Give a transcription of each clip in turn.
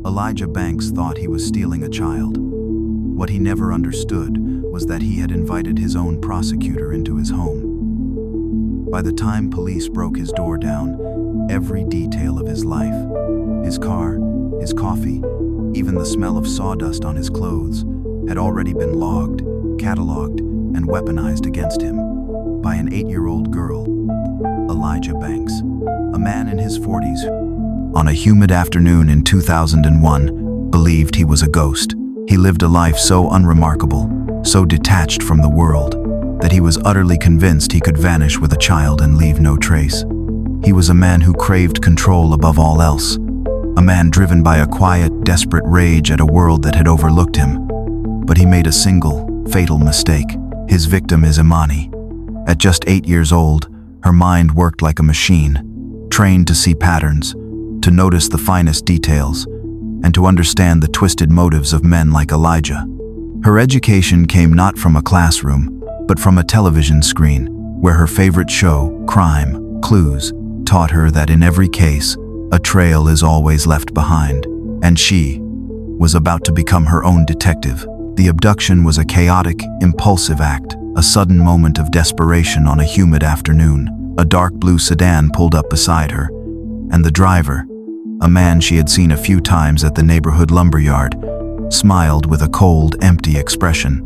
Elijah Banks thought he was stealing a child. What he never understood was that he had invited his own prosecutor into his home. By the time police broke his door down, every detail of his life, his car, his coffee, even the smell of sawdust on his clothes, had already been logged, catalogued, and weaponized against him by an 8-year-old girl, Elijah Banks, a man in his 40s who, on a humid afternoon in 2001, believed he was a ghost. He lived a life so unremarkable, so detached from the world, that he was utterly convinced he could vanish with a child and leave no trace. He was a man who craved control above all else, a man driven by a quiet, desperate rage at a world that had overlooked him. But he made a single, fatal mistake. His victim is Imani. At just 8 years old, her mind worked like a machine, trained to see patterns, to notice the finest details, and to understand the twisted motives of men like Elijah. Her education came not from a classroom, but from a television screen, where her favorite show, Crime, Clues, taught her that in every case, a trail is always left behind, and she was about to become her own detective. The abduction was a chaotic, impulsive act, a sudden moment of desperation on a humid afternoon. A dark blue sedan pulled up beside her, and the driver, a man she had seen a few times at the neighborhood lumberyard, smiled with a cold, empty expression.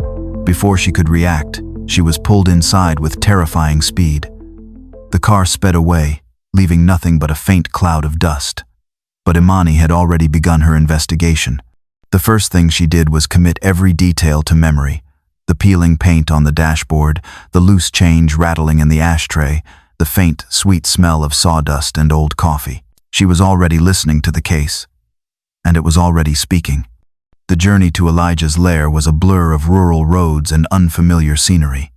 Before she could react, she was pulled inside with terrifying speed. The car sped away, leaving nothing but a faint cloud of dust. But Imani had already begun her investigation. The first thing she did was commit every detail to memory. The peeling paint on the dashboard, the loose change rattling in the ashtray, the faint, sweet smell of sawdust and old coffee. She was already listening to the case, and it was already speaking. The journey to Elijah's lair was a blur of rural roads and unfamiliar scenery.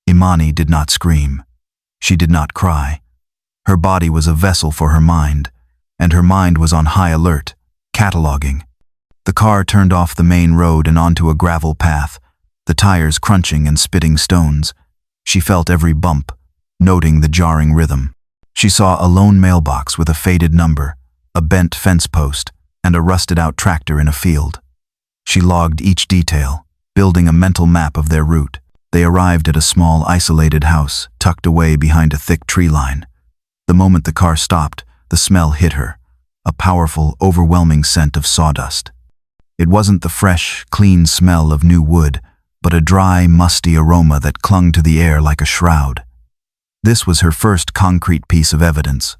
Imani did not scream. She did not cry. Her body was a vessel for her mind, and her mind was on high alert, cataloging. The car turned off the main road and onto a gravel path, the tires crunching and spitting stones. She felt every bump, noting the jarring rhythm. She saw a lone mailbox with a faded number, a bent fence post, and a rusted-out tractor in a field. She logged each detail, building a mental map of their route. They arrived at a small, isolated house, tucked away behind a thick tree line. The moment the car stopped, the smell hit her, a powerful, overwhelming scent of sawdust. It wasn't the fresh, clean smell of new wood, but a dry, musty aroma that clung to the air like a shroud. This was her first concrete piece of evidence.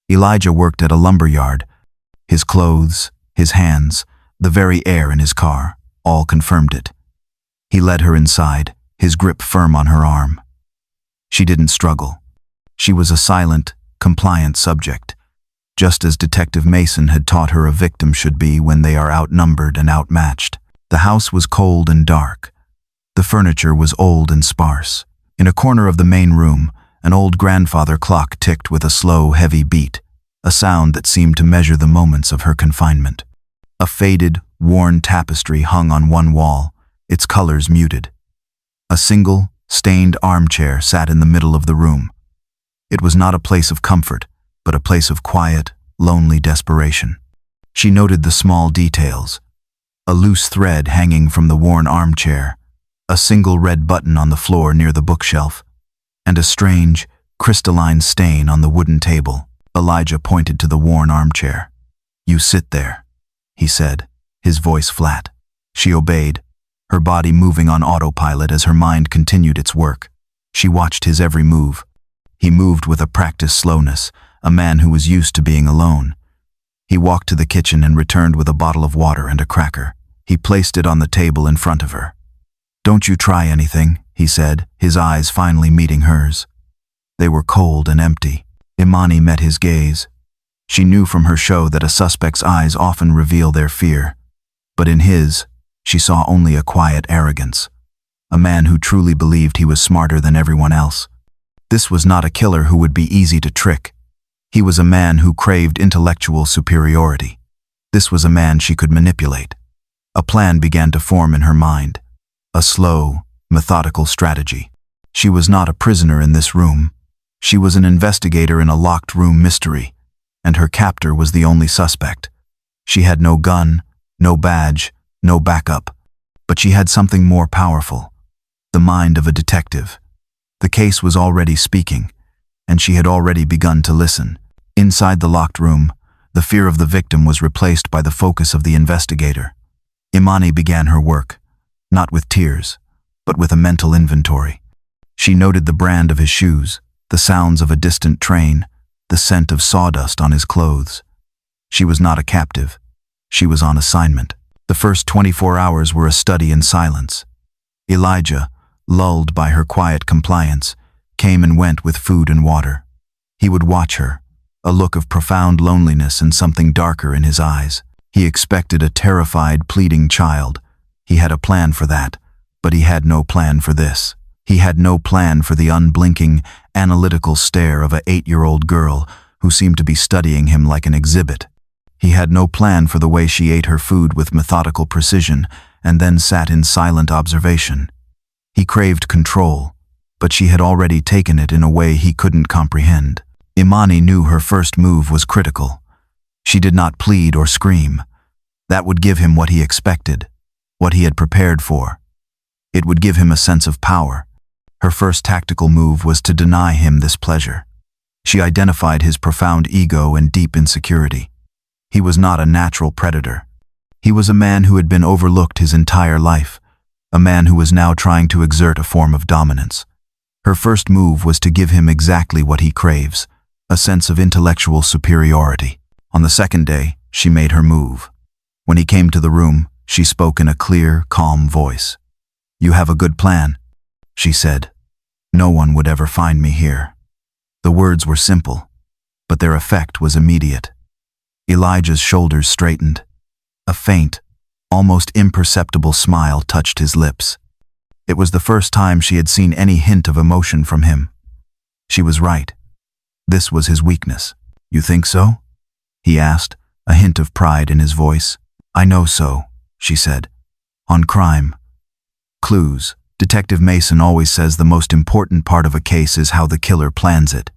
Elijah worked at a lumberyard. His clothes, his hands, the very air in his car, all confirmed it. He led her inside, his grip firm on her arm. She didn't struggle. She was a silent, compliant subject, just as Detective Mason had taught her a victim should be when they are outnumbered and outmatched. The house was cold and dark. The furniture was old and sparse. In a corner of the main room, an old grandfather clock ticked with a slow, heavy beat, a sound that seemed to measure the moments of her confinement. A faded, worn tapestry hung on one wall, its colors muted. A single, stained armchair sat in the middle of the room. It was not a place of comfort, but a place of quiet, lonely desperation. She noted the small details: a loose thread hanging from the worn armchair, a single red button on the floor near the bookshelf, and a strange, crystalline stain on the wooden table. Elijah pointed to the worn armchair. "You sit there," he said, his voice flat. She obeyed, her body moving on autopilot as her mind continued its work. She watched his every move. He moved with a practiced slowness, a man who was used to being alone. He walked to the kitchen and returned with a bottle of water and a cracker. He placed it on the table in front of her. "Don't you try anything," he said, his eyes finally meeting hers. They were cold and empty. Imani met his gaze. She knew from her show that a suspect's eyes often reveal their fear, but in his, she saw only a quiet arrogance, a man who truly believed he was smarter than everyone else. This was not a killer who would be easy to trick. He was a man who craved intellectual superiority. This was a man she could manipulate. A plan began to form in her mind, a slow, methodical strategy. She was not a prisoner in this room. She was an investigator in a locked room mystery, and her captor was the only suspect. She had no gun, no badge, no backup. But she had something more powerful: the mind of a detective. The case was already speaking, and she had already begun to listen. Inside the locked room, the fear of the victim was replaced by the focus of the investigator. Imani began her work, not with tears, but with a mental inventory. She noted the brand of his shoes, the sounds of a distant train, the scent of sawdust on his clothes. She was not a captive. She was on assignment. The first 24 hours were a study in silence. Elijah, lulled by her quiet compliance, came and went with food and water. He would watch her, a look of profound loneliness and something darker in his eyes. He expected a terrified, pleading child. He had a plan for that, but he had no plan for this. He had no plan for the unblinking, analytical stare of an 8-year-old girl who seemed to be studying him like an exhibit. He had no plan for the way she ate her food with methodical precision and then sat in silent observation. He craved control, but she had already taken it in a way he couldn't comprehend. Imani knew her first move was critical. She did not plead or scream. That would give him what he expected, what he had prepared for. It would give him a sense of power. Her first tactical move was to deny him this pleasure. She identified his profound ego and deep insecurity. He was not a natural predator. He was a man who had been overlooked his entire life, a man who was now trying to exert a form of dominance. Her first move was to give him exactly what he craves, a sense of intellectual superiority. On the second day, she made her move. When he came to the room, she spoke in a clear, calm voice. "You have a good plan," she said. "No one would ever find me here." The words were simple, but their effect was immediate. Elijah's shoulders straightened. A faint, almost imperceptible smile touched his lips. It was the first time she had seen any hint of emotion from him. She was right. This was his weakness. "You think so?" he asked, a hint of pride in his voice. "I know so," she said. "On crime. Clues. Detective Mason always says the most important part of a case is how the killer plans it.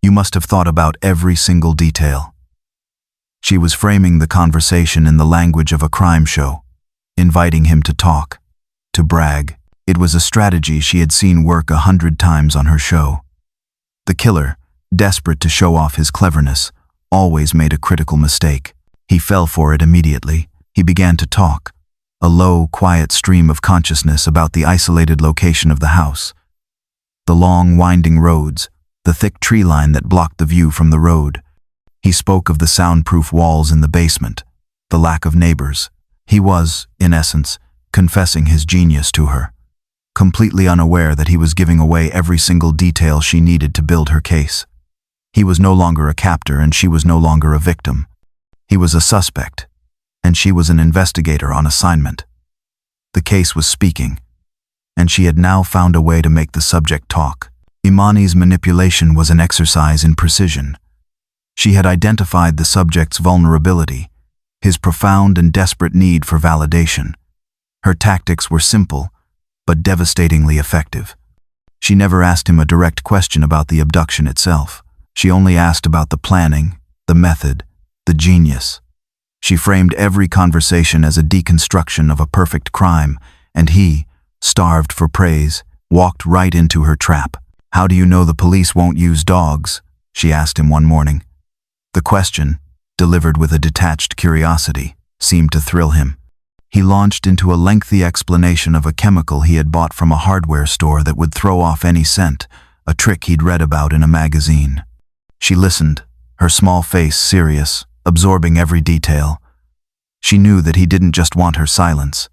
You must have thought about every single detail." She was framing the conversation in the language of a crime show, inviting him to talk, to brag. It was a strategy she had seen work 100 times on her show. The killer, desperate to show off his cleverness, always made a critical mistake. He fell for it immediately. He began to talk, a low, quiet stream of consciousness about the isolated location of the house, the long, winding roads, the thick tree line that blocked the view from the road. He spoke of the soundproof walls in the basement, the lack of neighbors. He was, in essence, confessing his genius to her, completely unaware that he was giving away every single detail she needed to build her case. He was no longer a captor and she was no longer a victim. He was a suspect, and she was an investigator on assignment. The case was speaking, and she had now found a way to make the subject talk. Imani's manipulation was an exercise in precision. She had identified the subject's vulnerability, his profound and desperate need for validation. Her tactics were simple, but devastatingly effective. She never asked him a direct question about the abduction itself. She only asked about the planning, the method, the genius. She framed every conversation as a deconstruction of a perfect crime, and he, starved for praise, walked right into her trap. "How do you know the police won't use dogs?" she asked him one morning. The question, delivered with a detached curiosity, seemed to thrill him. He launched into a lengthy explanation of a chemical he had bought from a hardware store that would throw off any scent, a trick he'd read about in a magazine. She listened, her small face serious, absorbing every detail. She knew that he didn't just want her silence.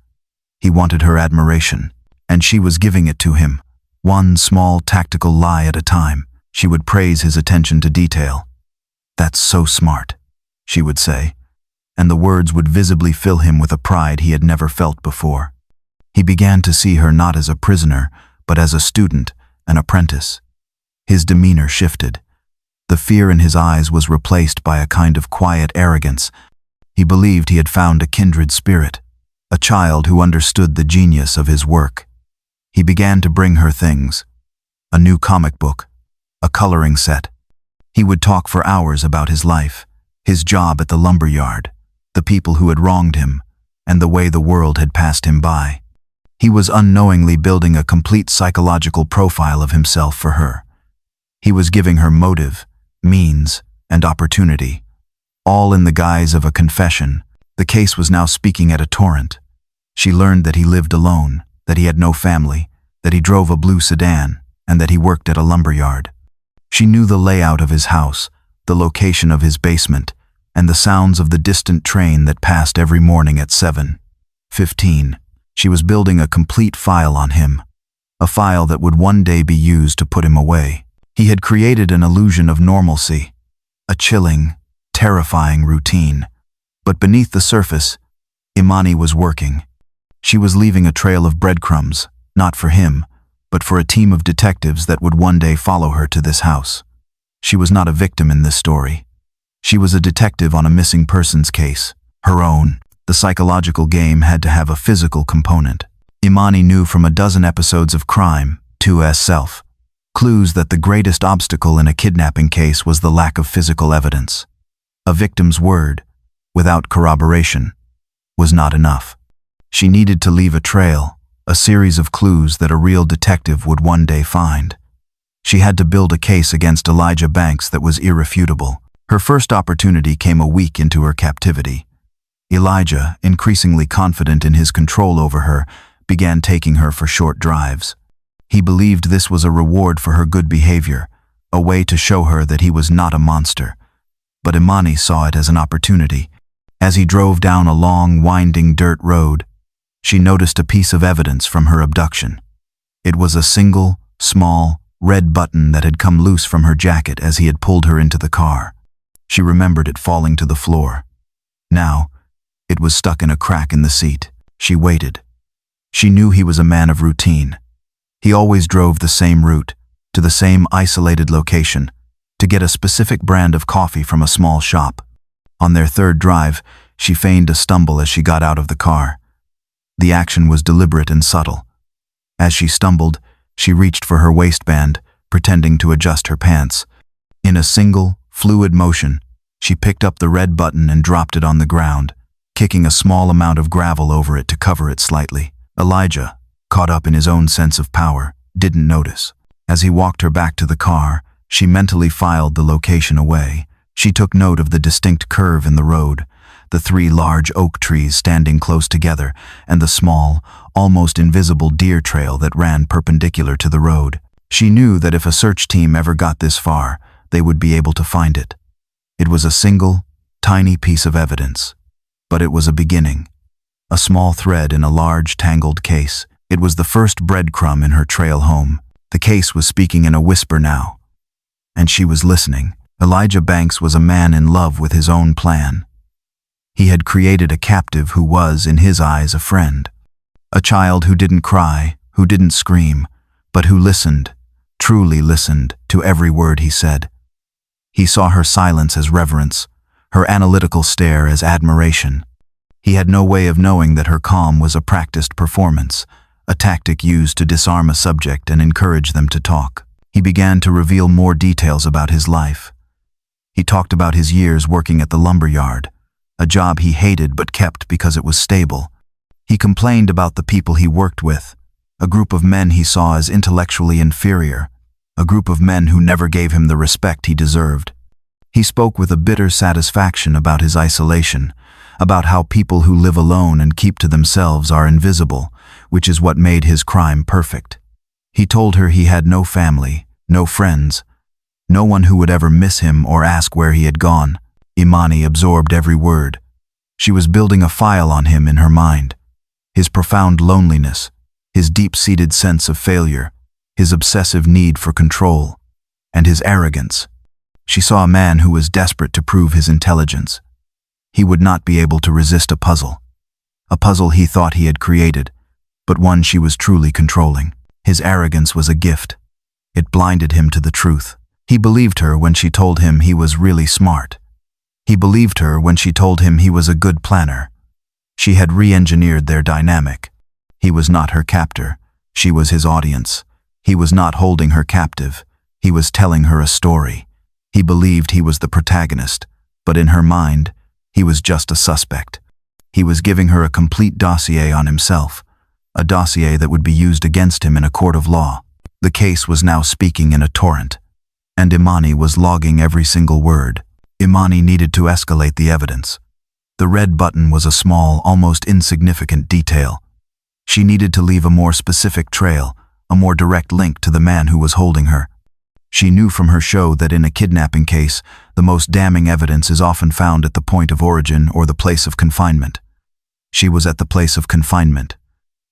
He wanted her admiration, and she was giving it to him, one small tactical lie at a time. She would praise his attention to detail. "That's so smart," she would say, and the words would visibly fill him with a pride he had never felt before. He began to see her not as a prisoner, but as a student, an apprentice. His demeanor shifted. The fear in his eyes was replaced by a kind of quiet arrogance. He believed he had found a kindred spirit, a child who understood the genius of his work. He began to bring her things: a new comic book, a coloring set. He would talk for hours about his life, his job at the lumber yard, the people who had wronged him, and the way the world had passed him by. He was unknowingly building a complete psychological profile of himself for her. He was giving her motive, means, and opportunity, all in the guise of a confession. The case was now speaking at a torrent. She learned that he lived alone, that he had no family, that he drove a blue sedan, and that he worked at a lumberyard. She knew the layout of his house, the location of his basement, and the sounds of the distant train that passed every morning at 7:15. She was building a complete file on him, a file that would one day be used to put him away. He had created an illusion of normalcy, a chilling, terrifying routine. But beneath the surface, Imani was working. She was leaving a trail of breadcrumbs, not for him, but for a team of detectives that would one day follow her to this house. She was not a victim in this story. She was a detective on a missing persons case, her own. The psychological game had to have a physical component. Imani knew from a dozen episodes of Crime, 2's Self, clues that the greatest obstacle in a kidnapping case was the lack of physical evidence. A victim's word, without corroboration, was not enough. She needed to leave a trail, a series of clues that a real detective would one day find. She had to build a case against Elijah Banks that was irrefutable. Her first opportunity came a week into her captivity. Elijah, increasingly confident in his control over her, began taking her for short drives. He believed this was a reward for her good behavior, a way to show her that he was not a monster. But Imani saw it as an opportunity. As he drove down a long, winding dirt road, she noticed a piece of evidence from her abduction. It was a single, small, red button that had come loose from her jacket as he had pulled her into the car. She remembered it falling to the floor. Now, it was stuck in a crack in the seat. She waited. She knew he was a man of routine. He always drove the same route, to the same isolated location, to get a specific brand of coffee from a small shop. On their third drive, she feigned a stumble as she got out of the car. The action was deliberate and subtle. As she stumbled, she reached for her waistband, pretending to adjust her pants. In a single, fluid motion, she picked up the red button and dropped it on the ground, kicking a small amount of gravel over it to cover it slightly. Elijah, caught up in his own sense of power, didn't notice. As he walked her back to the car, she mentally filed the location away. She took note of the distinct curve in the road, the 3 large oak trees standing close together, and the small, almost invisible deer trail that ran perpendicular to the road. She knew that if a search team ever got this far, they would be able to find it. It was a single, tiny piece of evidence. But it was a beginning. A small thread in a large, tangled case. It was the first breadcrumb in her trail home. The case was speaking in a whisper now. And she was listening. Elijah Banks was a man in love with his own plan. He had created a captive who was, in his eyes, a friend. A child who didn't cry, who didn't scream, but who listened, truly listened, to every word he said. He saw her silence as reverence, her analytical stare as admiration. He had no way of knowing that her calm was a practiced performance, a tactic used to disarm a subject and encourage them to talk. He began to reveal more details about his life. He talked about his years working at the lumberyard, a job he hated but kept because it was stable. He complained about the people he worked with, a group of men he saw as intellectually inferior, a group of men who never gave him the respect he deserved. He spoke with a bitter satisfaction about his isolation, about how people who live alone and keep to themselves are invisible, which is what made his crime perfect. He told her he had no family, no friends, no one who would ever miss him or ask where he had gone. Imani absorbed every word. She was building a file on him in her mind. His profound loneliness, his deep-seated sense of failure, his obsessive need for control, and his arrogance. She saw a man who was desperate to prove his intelligence. He would not be able to resist a puzzle he thought he had created, but one she was truly controlling. His arrogance was a gift. It blinded him to the truth. He believed her when she told him he was really smart. He believed her when she told him he was a good planner. She had re-engineered their dynamic. He was not her captor. She was his audience. He was not holding her captive. He was telling her a story. He believed he was the protagonist, but in her mind, He was just a suspect. He was giving her a complete dossier on himself, a dossier that would be used against him in a court of law. The case was now speaking in a torrent, and Imani was logging every single word. Imani needed to escalate the evidence. The red button was a small, almost insignificant detail. She needed to leave a more specific trail, a more direct link to the man who was holding her. She knew from her show that in a kidnapping case, the most damning evidence is often found at the point of origin or the place of confinement. She was at the place of confinement.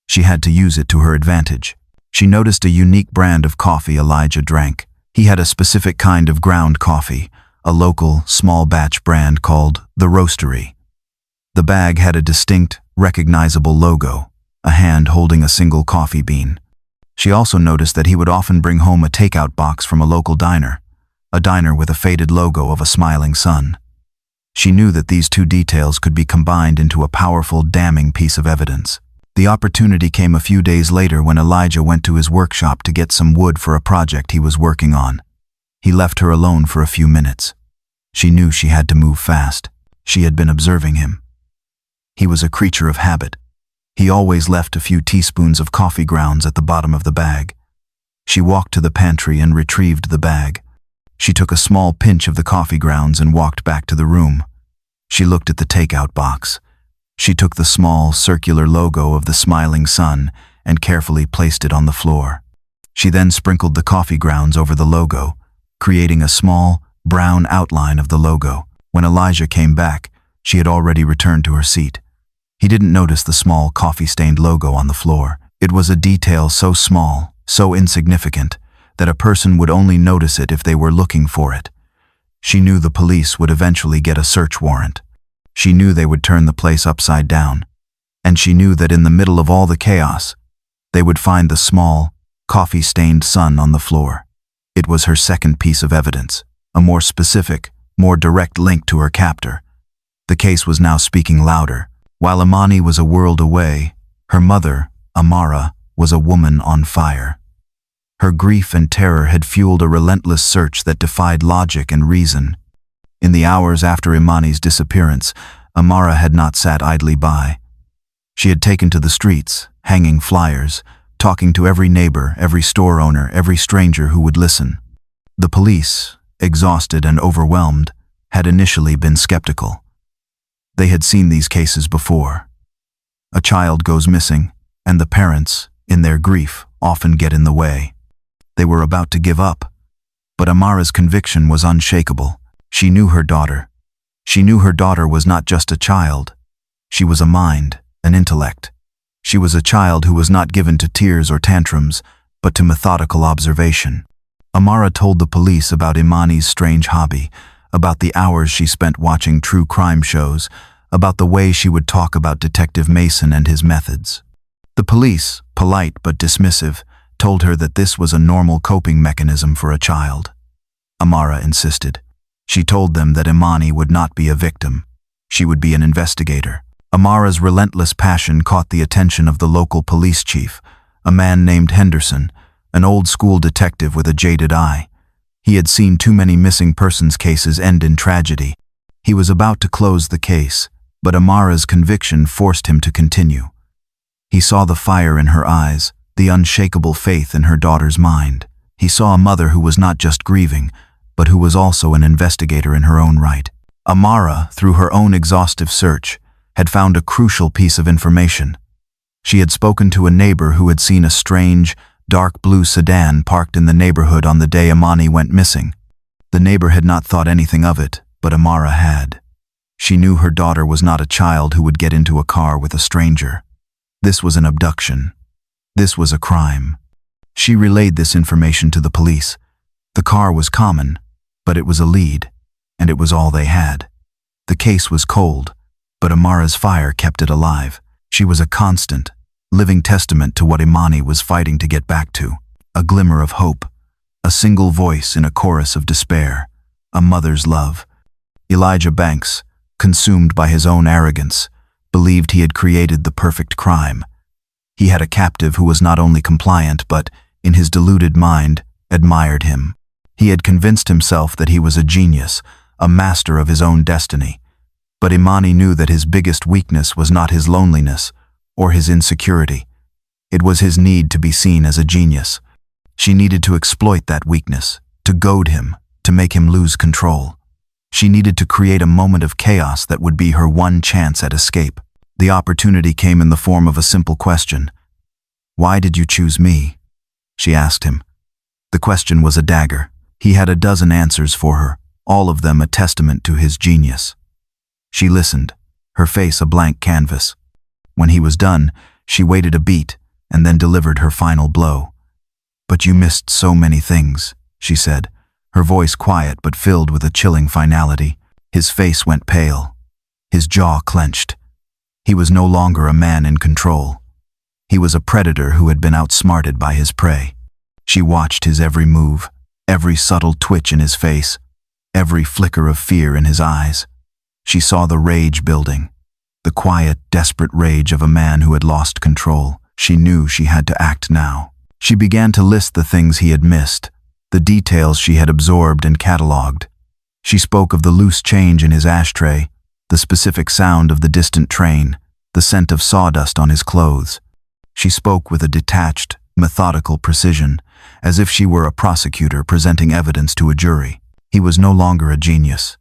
She had to use it to her advantage. She noticed a unique brand of coffee Elijah drank. He had a specific kind of ground coffee, a local, small-batch brand called the Roastery. The bag had a distinct, recognizable logo, a hand holding a single coffee bean. She also noticed that he would often bring home a takeout box from a local diner, a diner with a faded logo of a smiling sun. She knew that these two details could be combined into a powerful, damning piece of evidence. The opportunity came a few days later when Elijah went to his workshop to get some wood for a project he was working on. He left her alone for a few minutes. She knew she had to move fast. She had been observing him. He was a creature of habit. He always left a few teaspoons of coffee grounds at the bottom of the bag. She walked to the pantry and retrieved the bag. She took a small pinch of the coffee grounds and walked back to the room. She looked at the takeout box. She took the small, circular logo of the smiling sun and carefully placed it on the floor. She then sprinkled the coffee grounds over the logo, creating a small, brown outline of the logo. When Elijah came back, she had already returned to her seat. He didn't notice the small, coffee-stained logo on the floor. It was a detail so small, so insignificant, that a person would only notice it if they were looking for it. She knew the police would eventually get a search warrant. She knew they would turn the place upside down. And she knew that in the middle of all the chaos, they would find the small, coffee-stained sun on the floor. It was her second piece of evidence, a more specific, more direct link to her captor. The case was now speaking louder. While Imani was a world away, her mother, Amara, was a woman on fire. Her grief and terror had fueled a relentless search that defied logic and reason. In the hours after Imani's disappearance, Amara had not sat idly by. She had taken to the streets, hanging flyers, talking to every neighbor, every store owner, every stranger who would listen. The police, exhausted and overwhelmed, had initially been skeptical. They had seen these cases before. A child goes missing, and the parents, in their grief, often get in the way. They were about to give up, but Amara's conviction was unshakable. She knew her daughter. She knew her daughter was not just a child. She was a mind, an intellect. She was a child who was not given to tears or tantrums, but to methodical observation. Amara told the police about Imani's strange hobby, about the hours she spent watching true crime shows, about the way she would talk about Detective Mason and his methods. The police, polite but dismissive, told her that this was a normal coping mechanism for a child. Amara insisted. She told them that Imani would not be a victim. She would be an investigator. Amara's relentless passion caught the attention of the local police chief, a man named Henderson, an old-school detective with a jaded eye. He had seen too many missing persons cases end in tragedy. He was about to close the case, but Amara's conviction forced him to continue. He saw the fire in her eyes, the unshakable faith in her daughter's mind. He saw a mother who was not just grieving, but who was also an investigator in her own right. Amara, through her own exhaustive search, had found a crucial piece of information. She had spoken to a neighbor who had seen a strange, dark blue sedan parked in the neighborhood on the day Imani went missing. The neighbor had not thought anything of it, but Amara had. She knew her daughter was not a child who would get into a car with a stranger. This was an abduction. This was a crime. She relayed this information to the police. The car was common, but it was a lead, and it was all they had. The case was cold, but Amara's fire kept it alive. She was a constant, living testament to what Imani was fighting to get back to. A glimmer of hope, a single voice in a chorus of despair, a mother's love. Elijah Banks, consumed by his own arrogance, believed he had created the perfect crime. He had a captive who was not only compliant but, in his deluded mind, admired him. He had convinced himself that he was a genius, a master of his own destiny. But Imani knew that his biggest weakness was not his loneliness or his insecurity. It was his need to be seen as a genius. She needed to exploit that weakness, to goad him, to make him lose control. She needed to create a moment of chaos that would be her one chance at escape. The opportunity came in the form of a simple question. "Why did you choose me?" she asked him. The question was a dagger. He had a dozen answers for her, all of them a testament to his genius. She listened, her face a blank canvas. When he was done, she waited a beat and then delivered her final blow. "But you missed so many things," she said, her voice quiet but filled with a chilling finality. His face went pale. His jaw clenched. He was no longer a man in control. He was a predator who had been outsmarted by his prey. She watched his every move, every subtle twitch in his face, every flicker of fear in his eyes. She saw the rage building, the quiet, desperate rage of a man who had lost control. She knew she had to act now. She began to list the things he had missed, the details she had absorbed and catalogued. She spoke of the loose change in his ashtray, the specific sound of the distant train, the scent of sawdust on his clothes. She spoke with a detached, methodical precision, as if she were a prosecutor presenting evidence to a jury. He was no longer a genius.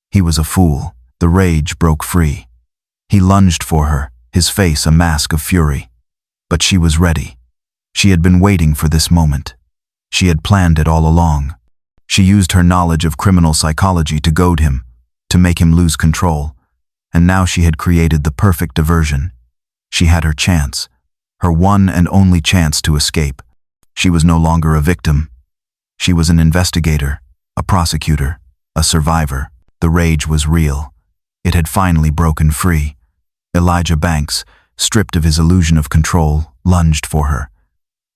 He was a fool. The rage broke free. He lunged for her, his face a mask of fury. But she was ready. She had been waiting for this moment. She had planned it all along. She used her knowledge of criminal psychology to goad him, to make him lose control. And now she had created the perfect diversion. She had her chance, her one and only chance to escape. She was no longer a victim. She was an investigator, a prosecutor, a survivor. The rage was real. It had finally broken free. Elijah Banks, stripped of his illusion of control, lunged for her.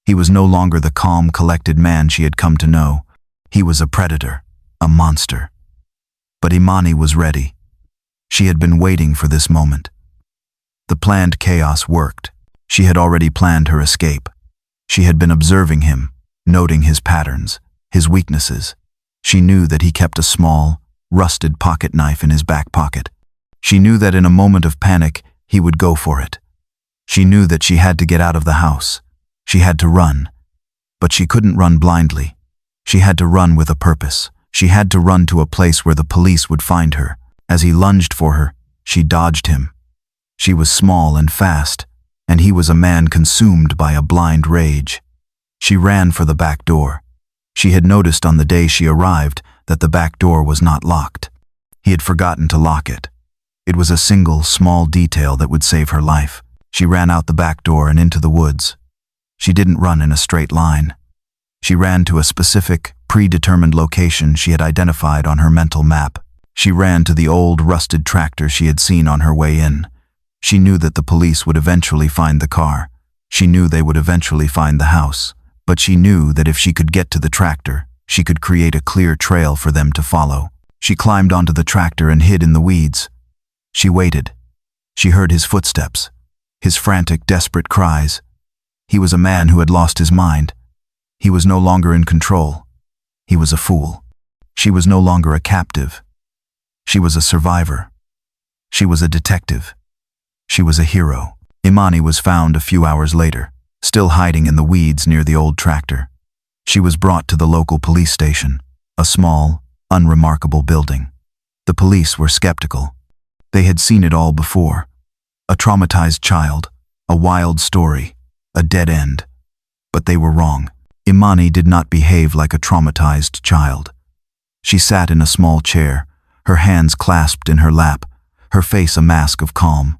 He was no longer the calm, collected man she had come to know. He was a predator, a monster. But Imani was ready. She had been waiting for this moment. The planned chaos worked. She had already planned her escape. She had been observing him, noting his patterns, his weaknesses. She knew that he kept a small, rusted pocket knife in his back pocket. She knew that in a moment of panic, he would go for it. She knew that she had to get out of the house. She had to run. But she couldn't run blindly. She had to run with a purpose. She had to run to a place where the police would find her. As he lunged for her, she dodged him. She was small and fast, and he was a man consumed by a blind rage. She ran for the back door. She had noticed on the day she arrived that the back door was not locked. He had forgotten to lock it. It was a single, small detail that would save her life. She ran out the back door and into the woods. She didn't run in a straight line. She ran to a specific, predetermined location she had identified on her mental map. She ran to the old, rusted tractor she had seen on her way in. She knew that the police would eventually find the car. She knew they would eventually find the house. But she knew that if she could get to the tractor, she could create a clear trail for them to follow. She climbed onto the tractor and hid in the weeds. She waited. She heard his footsteps, his frantic, desperate cries. He was a man who had lost his mind. He was no longer in control. He was a fool. She was no longer a captive. She was a survivor. She was a detective. She was a hero. Imani was found a few hours later, still hiding in the weeds near the old tractor. She was brought to the local police station, a small, unremarkable building. The police were skeptical. They had seen it all before. A traumatized child, a wild story, a dead end. But they were wrong. Imani did not behave like a traumatized child. She sat in a small chair, her hands clasped in her lap, her face a mask of calm.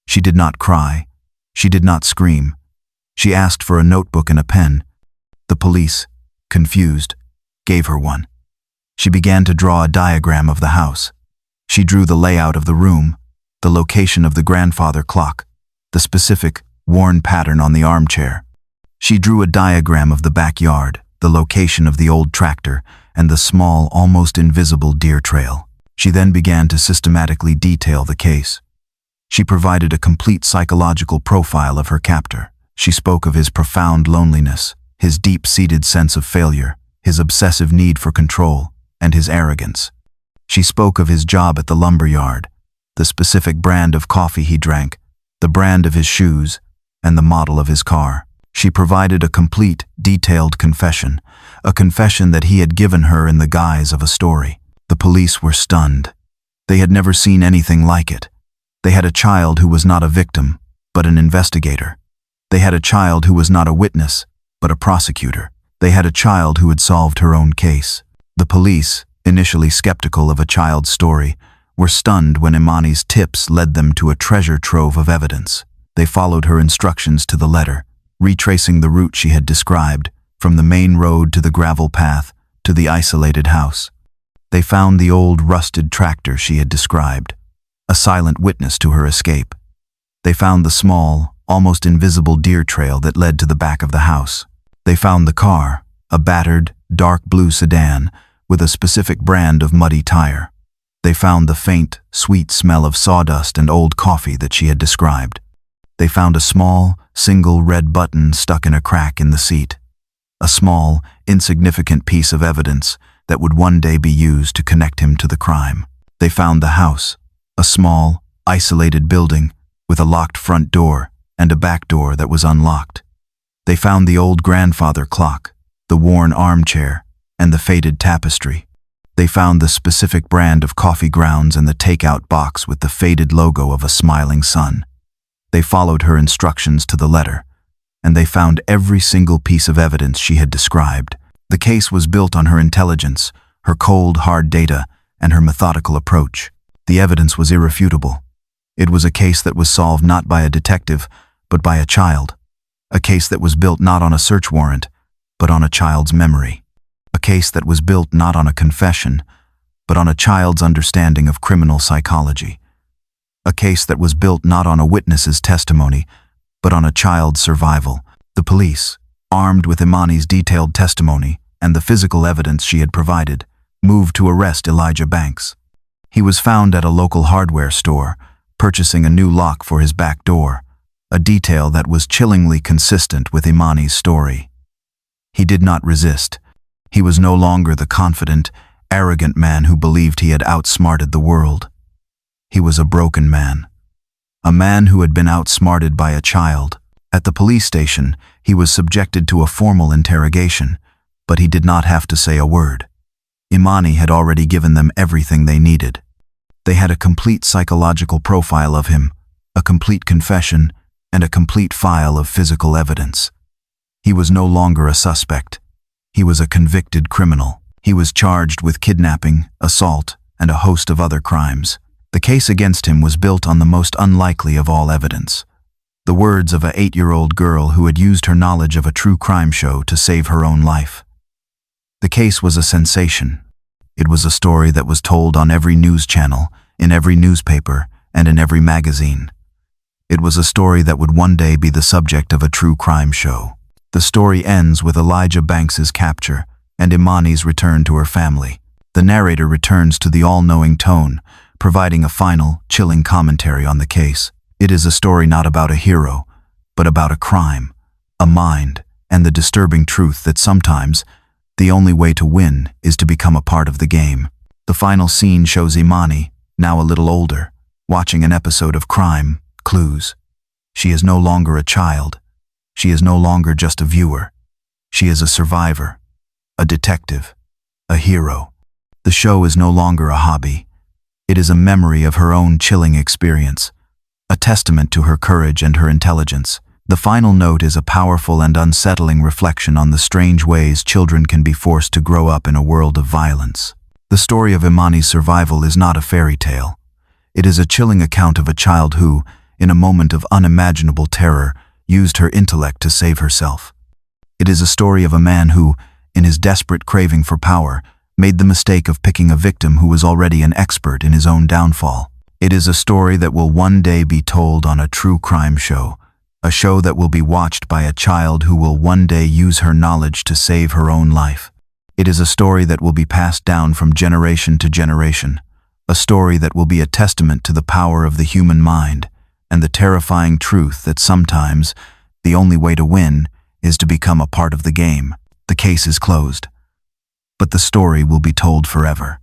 She did not cry. She did not scream. She asked for a notebook and a pen. The police, confused, gave her one. She began to draw a diagram of the house. She drew the layout of the room, the location of the grandfather clock, the specific, worn pattern on the armchair. She drew a diagram of the backyard, the location of the old tractor, and the small, almost invisible deer trail. She then began to systematically detail the case. She provided a complete psychological profile of her captor. She spoke of his profound loneliness, his deep-seated sense of failure, his obsessive need for control, and his arrogance. She spoke of his job at the lumber yard, the specific brand of coffee he drank, the brand of his shoes, and the model of his car. She provided a complete, detailed confession, a confession that he had given her in the guise of a story. The police were stunned. They had never seen anything like it. They had a child who was not a victim, but an investigator. They had a child who was not a witness, but a prosecutor. They had a child who had solved her own case. The police, initially skeptical of a child's story, were stunned when Imani's tips led them to a treasure trove of evidence. They followed her instructions to the letter, retracing the route she had described, from the main road to the gravel path to the isolated house. They found the old rusted tractor she had described, a silent witness to her escape. They found the small, almost invisible deer trail that led to the back of the house. They found the car, a battered, dark blue sedan with a specific brand of muddy tire. They found the faint, sweet smell of sawdust and old coffee that she had described. They found a small, single red button stuck in a crack in the seat. A small, insignificant piece of evidence that would one day be used to connect him to the crime. They found the house, a small, isolated building with a locked front door and a back door that was unlocked. They found the old grandfather clock, the worn armchair, and the faded tapestry. They found the specific brand of coffee grounds and the takeout box with the faded logo of a smiling sun. They followed her instructions to the letter, and they found every single piece of evidence she had described. The case was built on her intelligence, her cold, hard data, and her methodical approach. The evidence was irrefutable. It was a case that was solved not by a detective, but by a child. A case that was built not on a search warrant, but on a child's memory. A case that was built not on a confession, but on a child's understanding of criminal psychology. A case that was built not on a witness's testimony, but on a child's survival. The police, armed with Imani's detailed testimony and the physical evidence she had provided, moved to arrest Elijah Banks. He was found at a local hardware store, purchasing a new lock for his back door, a detail that was chillingly consistent with Imani's story. He did not resist. He was no longer the confident, arrogant man who believed he had outsmarted the world. He was a broken man. A man who had been outsmarted by a child. At the police station, he was subjected to a formal interrogation, but he did not have to say a word. Imani had already given them everything they needed. They had a complete psychological profile of him, a complete confession, and a complete file of physical evidence. He was no longer a suspect. He was a convicted criminal. He was charged with kidnapping, assault, and a host of other crimes. The case against him was built on the most unlikely of all evidence. The words of an 8-year-old girl who had used her knowledge of a true crime show to save her own life. The case was a sensation. It was a story that was told on every news channel, in every newspaper, and in every magazine. It was a story that would one day be the subject of a true crime show. The story ends with Elijah Banks's capture and Imani's return to her family. The narrator returns to the all-knowing tone, providing a final, chilling commentary on the case. It is a story not about a hero, but about a crime, a mind, and the disturbing truth that sometimes the only way to win is to become a part of the game. The final scene shows Imani, now a little older, watching an episode of Crime, Clues. She is no longer a child. She is no longer just a viewer. She is a survivor, a detective, a hero. The show is no longer a hobby. It is a memory of her own chilling experience, a testament to her courage and her intelligence. The final note is a powerful and unsettling reflection on the strange ways children can be forced to grow up in a world of violence. The story of Imani's survival is not a fairy tale. It is a chilling account of a child who, in a moment of unimaginable terror, used her intellect to save herself. It is a story of a man who, in his desperate craving for power, made the mistake of picking a victim who was already an expert in his own downfall. It is a story that will one day be told on a true crime show, a show that will be watched by a child who will one day use her knowledge to save her own life. It is a story that will be passed down from generation to generation, a story that will be a testament to the power of the human mind and the terrifying truth that sometimes the only way to win is to become a part of the game. The case is closed, but the story will be told forever.